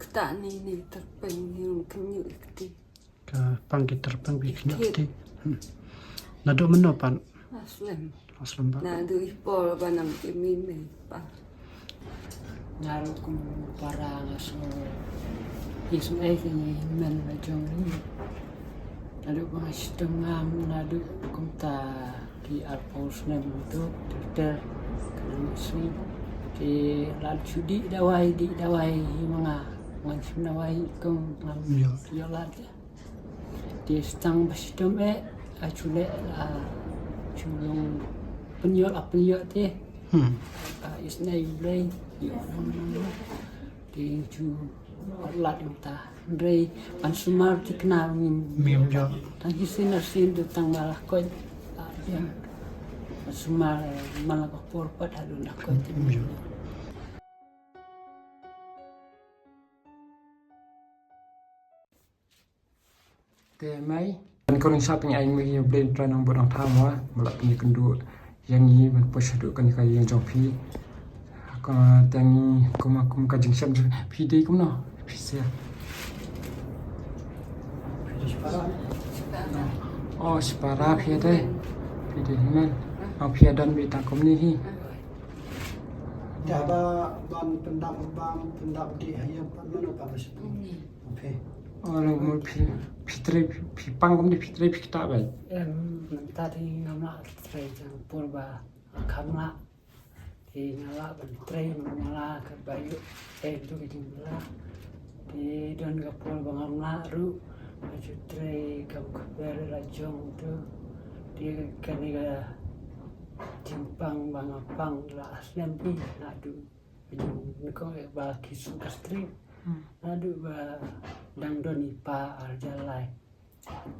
Ketani ni terpeng yung kenyu ikti. Ka pangkit terbang bikin ti. Nado menopan Aslam ba. na do ipol ba nam kimime pa. Naroon kong parang so isang ay men na jong nado mga setengah nado kong ta di alpos na itu ter kanang isli di lalu judi dawai di dawai mga dawai kong ngam yolat di stang basdom acule chulong penyol teh isnai ulai di chu lat yung ta rei pansumar tikna Mim jo. tang hisin do tang malah ko yan pansumar malah ko porpat hadu nak ko te mai kan ko ning saping aing mi blend tran ang bodang thamwa malak ni kendu yang yi man poshadu kan ka yang jopi ka tangi kum ka jing sam phi dei kum no phi se oh separa phi dei men ang phi dan bi ta kum ni hi Daba ban pendap di hayam mana pa bas. Oke. oh lo mo phi pang kum di phi tre phi ta bai tadi ngama tre jang purba kamla di nyala bentre nyala ke bayu itu ke jingla di don ke pur bangam ru baju tre ke kabar rajong tu di kaniga jimpang bangapang la aslian pi nadu ko ba kisu kastri nadu ba dang doni pa arjalai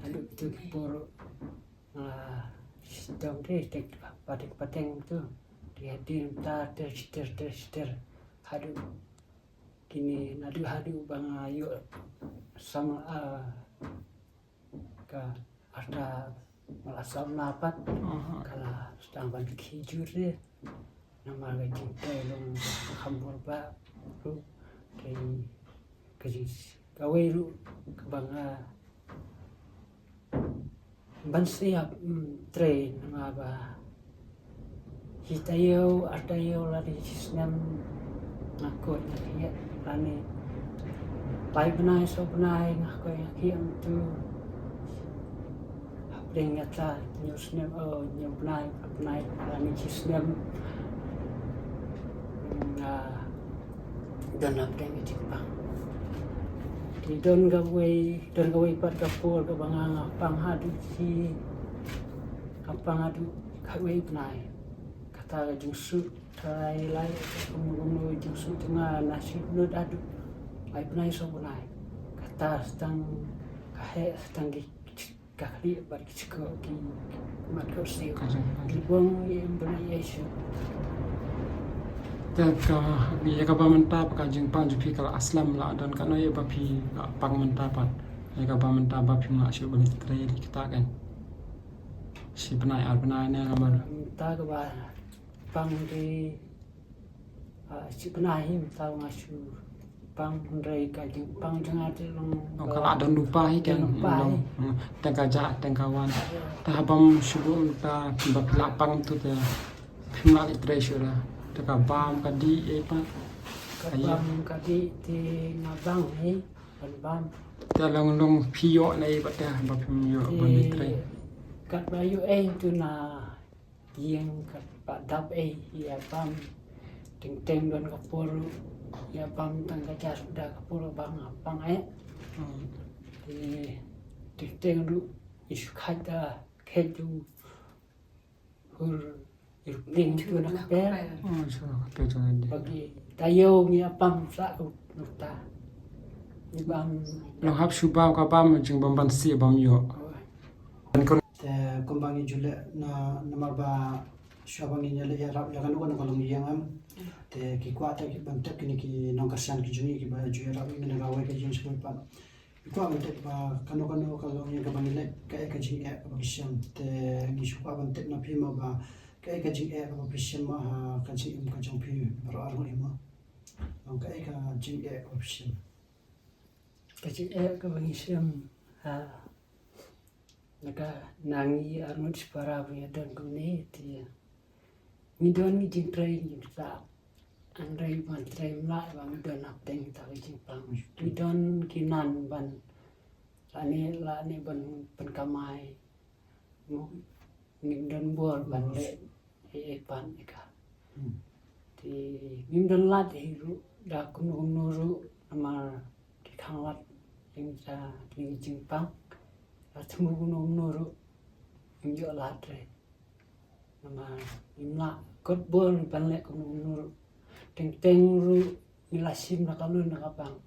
nadu tu pur sistem tek pateng tu dia ta ter hadu kini nadu hadu bang ayo sama ka ada malasam napat kala sedang bantu hijur dia nama gaji long hambur ba ru kai kajis gawe ru bang ban siap train nama ba hitayo atayo lari sisnam ngakot ya lani pai benai so benai ngakot yang tu deng nyata nyusnem nyum benai lani sisnam dan deng Jepang di don gawe pat kapur ke banganga pang hadu si kapang hadu gawe benai kata jungsu trai lai kumunu jungsu tengah nasi nut adu ai benai so benai kata stang kahe stang kakli bar kiko ki mat ko si ki bong yang benai yesu ka bi ka ba menta ka jing pang ju kala aslam la dan kana ye ba pi pang menta pat ye ka ba menta ba pi ma shu bani trai di kita kan si benai al benai ne ngamar ta ka ba pang di si benai him tau ngasu pang rei ka jing pang jang ate long kalau ada lupa hi kan tengka ja tengka wan ta bam shu ta ba lapang tu ta pima di treasure teka bam kadi pa bam kadi ti ngabang ni bam ta long pio nei ba ta ba pio ba ni tre kat bayu tu na yang kat pa dap ya bam ting don kapur ya bam tang kaca sudah kapur bang apang di ting du isu kada keju hur irping tu nak pe bagi tayo ni apam sa nukta ni bam lo hap shubam ka bam jing bam ban si bam yo Te kumbangi jule na namar ba shabangi nyale ya rap ya kan ko na kolong yang te ki kwata ki ban tek ni ki nong kasian ki juni ki ba ju rap ni na gawe ka jin semua pa ko ban tek ba kano kalau yang ka ban le ka ka jing e ba kisian te ni shu ba ban tek na pima ba ka ka jing e ba kisian ma ka jing ka jong pi ro ar ni ma nong ka jing e ba kisian kecil ke bangisem naka nangi armut separa punya dan kuni dia midon ni jintrai ni tak andrai mantrai mla bang midon apteng tak jimpang midon kinan ban lani ban penkamai midon bor ban le pan eka thì midon lat hiru da kunuru amar di khanglat yang sa di jimpang Temu gunung nuru injok latre nama imla kot bol panlek gunung nuru teng ru milasim nakalun nakapang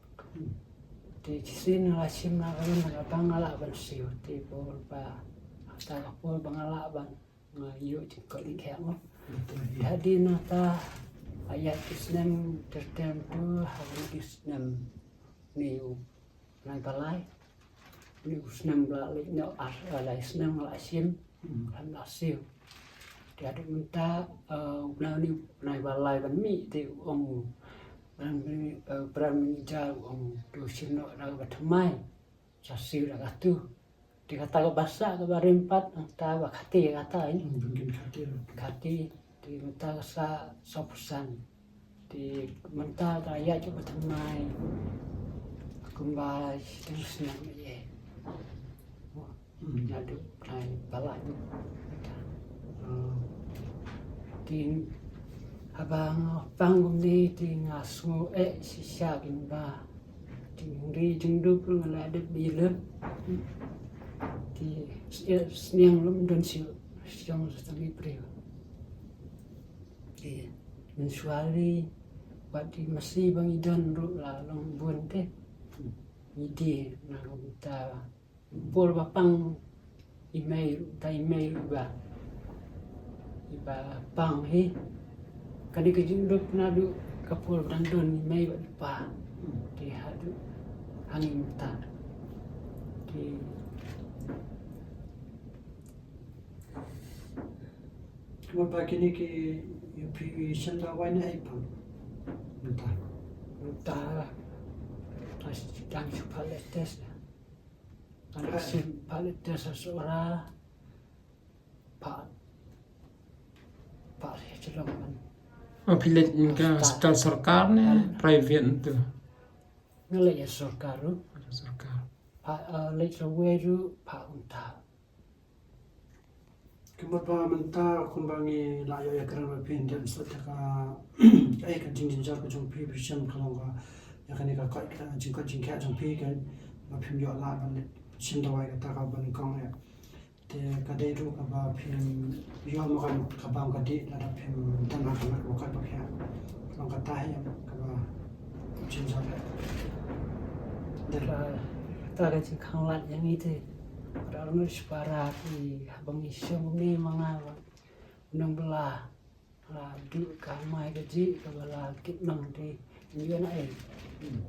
di sini milasim nakalun nakapang ala ban siu di bol pa ta kapol bangala ban ngayo cikot ikemo jadi nata ayat islam tertentu hari islam niu nai balai ni usnam balik no ala isnam ala sim kan asil dia ada minta ni nai balai ban mi ti ong beran jauh ong tu sim no na batamai sasil dah tu dia kata ke bahasa ke barempat ta bakati kata ini kati di minta sa sopusan di minta raya ke batamai kumbas terus nang ye nyadu nai balai tin abang panggung ni tin ngasu sisa gimba tin ri jengdu pun ada bilem ti sniang lum don siu siang setengah priu ti mensuari wadi masih bang idon ru la long bun te ide na kita por bapang email ba iba pang he kani ke jinduk na du kapol dandon email ba di hadu hangin ta di Cuma bagi ni ki UPV senda wine ai pun entah ta dan palet tes ada sim palet tes seorang pak celong Pilet ka hospital sarkar ne private tu ngelak ya sorkaru sarkar pak lek raweru pak unta Cuma mentah kumbangi layo ya kerana pinjam setaka ka jing jar ko jong pi bisam kalau ka ya kan ka ka jingka jong pi kan ma phim yo la ban sim dawai ka ta ka ban kong ya te ka dei ru ka ba phim yo ma kan ka bang ka di la da phim tan na ka ko ka ba ya long ka ta ya ka ba jing jar ta ka jing khanglat yang itu Dalam separa di abang isem ni mengawan nang belah du kamai gaji kebala kit nang di ngian ai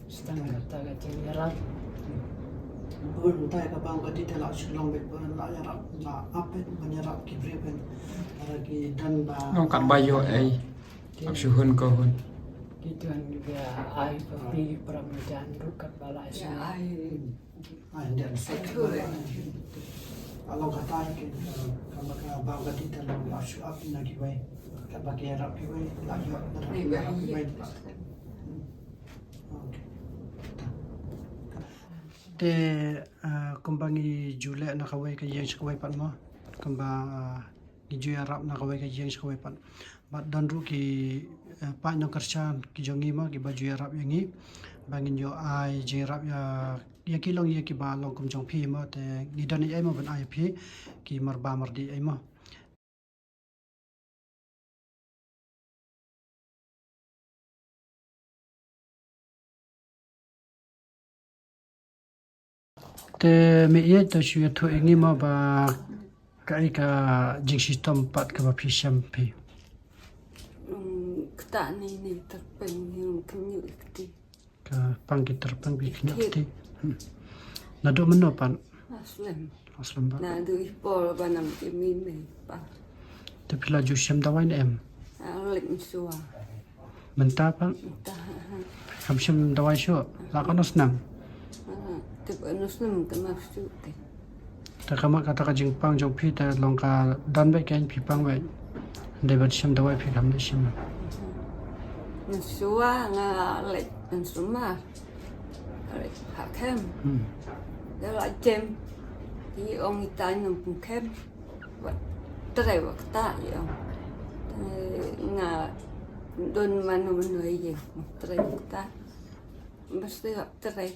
setengah kata gaji nyerang Bun entah ka bang ka di telak silong bet ban la ya la apet menyerap ki brepen lagi dan ba ngkat bayo ai absuhun ko hun Kituan juga ai pergi peramajan rukat bala Ya semua ai dia Along kata ke kalau ka bang ka di telak la su ap na ki bai ka ba ki rap ki bai la yo na ni ki ba bai Te kumbangi jule na kawai ka yang skawai pan mo kamba gi arab na kawai ka yang skawai pan bat dan ru ki pa no kersan ki jongi mo ki baju arab yangi bangin yo ai je arab ya ki long ya ki ba long kum jong phi mo te gi dan ai mo ban ai phi ki marba mardi ai mo te me ye to shu to ingi ma ba kai ka jing system pat ka ba phi sham phi kata ni terpeng yang kenyu ikti ka pangki terpang bi knya ti na do meno pan aslam ba na du ipol banam imime pa te pila ju sham da wain em alik suwa menta pan kam sham da wai shu la ka nos nam tip anus nam kenaf suke. ta kama kata ka jingpang jong phi ta long ka dan bai ken phi pang bai dei bat sham dawai phi kam de shim Nasua nga lek ansumar. Lek hakem. Dia la jem. Di ong itai nam pun kem. Wat trai wak ta yo. Nga don manu menoi ye. Trai ta. Mesti wak trai.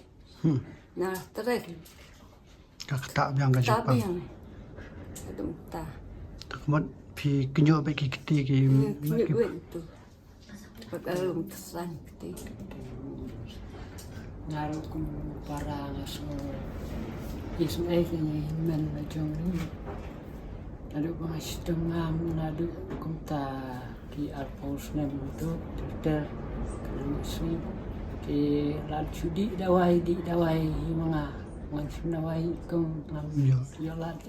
Nah trai. ka ta byang ka jingpang Tapi yang adum ta. ta kama phi kinyo bai ki kiti ki Kini wen tu. Pag-arum tasan kiti. Naroon kong parang so isang ay kinahiman na diyong rin. Nado mga sitong nado kong ta ki arpos na muto Twitter kanang isli ki lalu di dawai yung mga sinawai kong yolat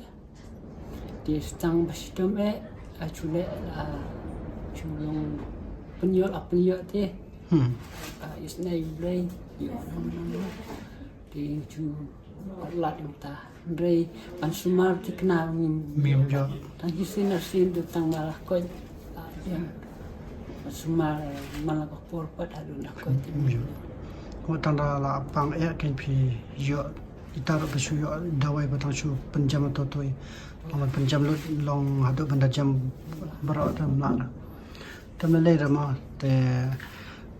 di stang basitom achule chulong penyol te isnay blay di chu lat yung ta Ray pansumar ti knawin mim jo tang sin do tang malakot yan pansumar malakot porpat hado nakot ko tanda la pang ken phi yo itar ba shu yo dawai ba tang chu panjam to toy long panjam long hadu banda jam baro tam la tam le rama te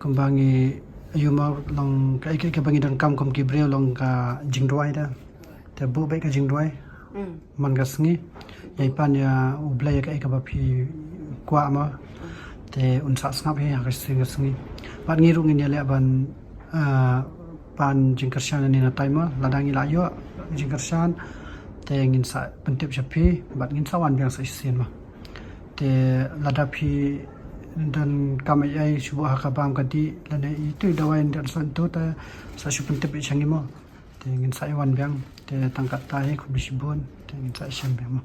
kumbangi ayuma long kai bangi don kam kom ki breu long ka jingdwai da te bu bai ka jingdwai man ga sngi yai pan ya ublai ka ba phi kwa ma te unsa snap he ha ka sngi pan ngi rungin ya le ban pan jingkarsan ni na taima ladangi layo jingkarsan te ngin sa pentip chapi bat ngin sawan biang sa isin ma te ladapi dan kami ai subuh hakabam kadi lana itu dawain dan santu ta sa su pentip changi mo te ngin sa iwan biang te tangkat tahi ku bisibun te ngin sa isyam biang mo